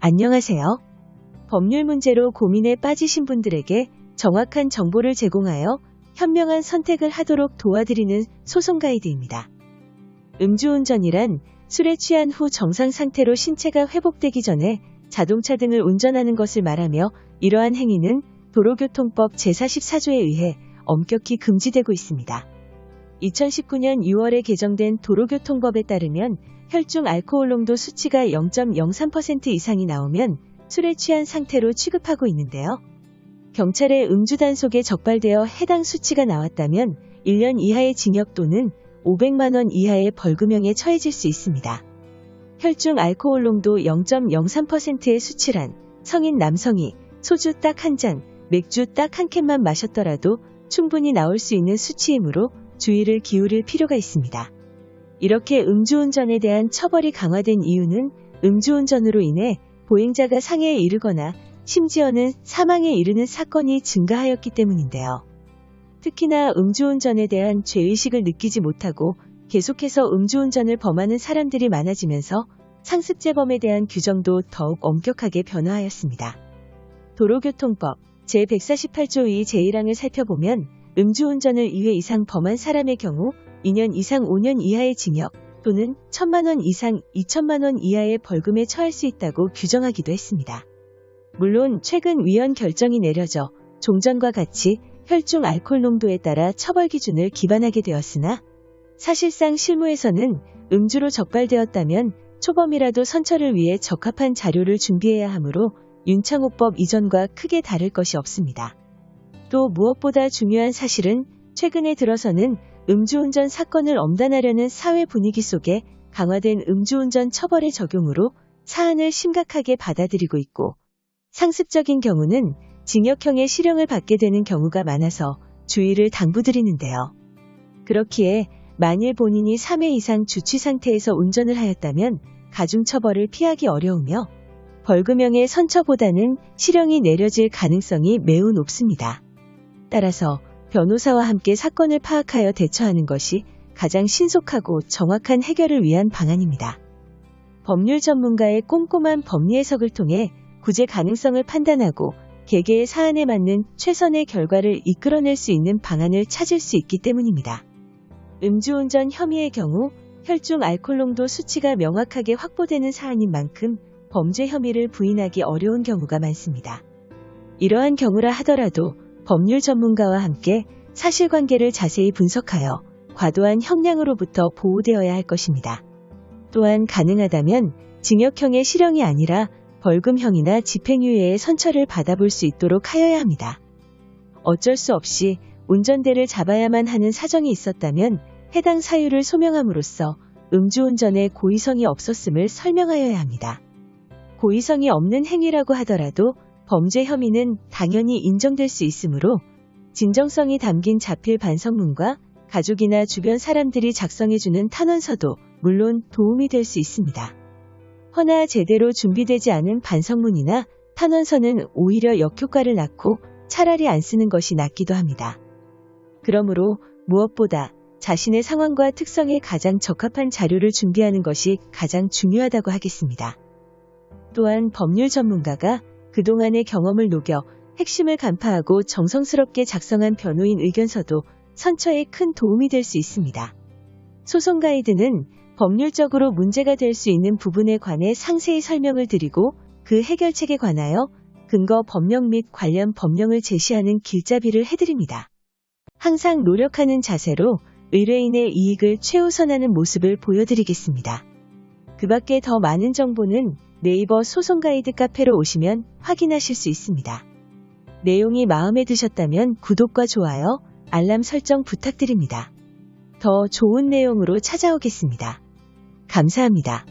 안녕하세요. 법률 문제로 고민에 빠지신 분들에게 정확한 정보를 제공하여 현명한 선택을 하도록 도와드리는 소송 가이드입니다. 음주운전이란 술에 취한 후 정상 상태로 신체가 회복되기 전에 자동차 등을 운전하는 것을 말하며 이러한 행위는 도로교통법 제44조에 의해 엄격히 금지되고 있습니다. 2019년 6월에 개정된 도로교통법에 따르면 혈중 알코올 농도 수치가 0.03% 이상이 나오면 술에 취한 상태로 취급하고 있는데요. 경찰의 음주 단속에 적발되어 해당 수치가 나왔다면 1년 이하의 징역 또는 500만 원 이하의 벌금형에 처해질 수 있습니다. 혈중 알코올 농도 0.03%의 수치란 성인 남성이 소주 딱 한 잔, 맥주 딱 한 캔만 마셨더라도 충분히 나올 수 있는 수치이므로 주의를 기울일 필요가 있습니다. 이렇게 음주운전에 대한 처벌이 강화된 이유는 음주운전으로 인해 보행자가 상해에 이르거나 심지어는 사망에 이르는 사건이 증가하였기 때문인데요. 특히나 음주운전에 대한 죄의식을 느끼지 못하고 계속해서 음주운전을 범하는 사람들이 많아지면서 상습재범에 대한 규정도 더욱 엄격하게 변화하였습니다. 도로교통법 제148조 2 제1항을 살펴보면 음주운전을 2회 이상 범한 사람의 경우 2년 이상 5년 이하의 징역 또는 1,000만 원 이상 2천만 원 이하의 벌금에 처할 수 있다고 규정하기도 했습니다. 물론 최근 위헌 결정이 내려져 종전과 같이 혈중 알코올 농도에 따라 처벌 기준을 기반하게 되었으나 사실상 실무에서는 음주로 적발되었다면 초범이라도 선처를 위해 적합한 자료를 준비해야 하므로 윤창호법 이전과 크게 다를 것이 없습니다. 또 무엇보다 중요한 사실은 최근에 들어서는 음주운전 사건을 엄단하려는 사회 분위기 속에 강화된 음주운전 처벌의 적용으로 사안을 심각하게 받아들이고 있고 상습적인 경우는 징역형의 실형을 받게 되는 경우가 많아서 주의를 당부드리는데요. 그렇기에 만일 본인이 3회 이상 주취 상태에서 운전을 하였다면 가중처벌을 피하기 어려우며 벌금형의 선처보다는 실형이 내려질 가능성이 매우 높습니다. 따라서 변호사와 함께 사건을 파악하여 대처하는 것이 가장 신속하고 정확한 해결을 위한 방안입니다. 법률 전문가의 꼼꼼한 법리 해석을 통해 구제 가능성을 판단하고 개개의 사안에 맞는 최선의 결과를 이끌어낼 수 있는 방안을 찾을 수 있기 때문입니다. 음주운전 혐의의 경우 혈중 알코올 농도 수치가 명확하게 확보되는 사안인 만큼 범죄 혐의를 부인하기 어려운 경우가 많습니다. 이러한 경우라 하더라도 법률 전문가와 함께 사실관계를 자세히 분석하여 과도한 형량으로부터 보호되어야 할 것입니다. 또한 가능하다면 징역형의 실형이 아니라 벌금형이나 집행유예의 선처를 받아볼 수 있도록 하여야 합니다. 어쩔 수 없이 운전대를 잡아야만 하는 사정이 있었다면 해당 사유를 소명함으로써 음주운전에 고의성이 없었음을 설명하여야 합니다. 고의성이 없는 행위라고 하더라도 범죄 혐의는 당연히 인정될 수 있으므로 진정성이 담긴 자필 반성문과 가족이나 주변 사람들이 작성해주는 탄원서도 물론 도움이 될 수 있습니다. 허나 제대로 준비되지 않은 반성문이나 탄원서는 오히려 역효과를 낳고 차라리 안 쓰는 것이 낫기도 합니다. 그러므로 무엇보다 자신의 상황과 특성에 가장 적합한 자료를 준비하는 것이 가장 중요하다고 하겠습니다. 또한 법률 전문가가 그동안의 경험을 녹여 핵심을 간파하고 정성스럽게 작성한 변호인 의견서도 선처에 큰 도움이 될 수 있습니다. 소송 가이드는 법률적으로 문제가 될 수 있는 부분에 관해 상세히 설명을 드리고 그 해결책에 관하여 근거 법령 및 관련 법령을 제시하는 길잡이를 해드립니다. 항상 노력하는 자세로 의뢰인의 이익을 최우선하는 모습을 보여드리겠습니다. 그 밖에 더 많은 정보는 네이버 소송 가이드 카페로 오시면 확인하실 수 있습니다. 내용이 마음에 드셨다면 구독과 좋아요, 알람 설정 부탁드립니다. 더 좋은 내용으로 찾아오겠습니다. 감사합니다.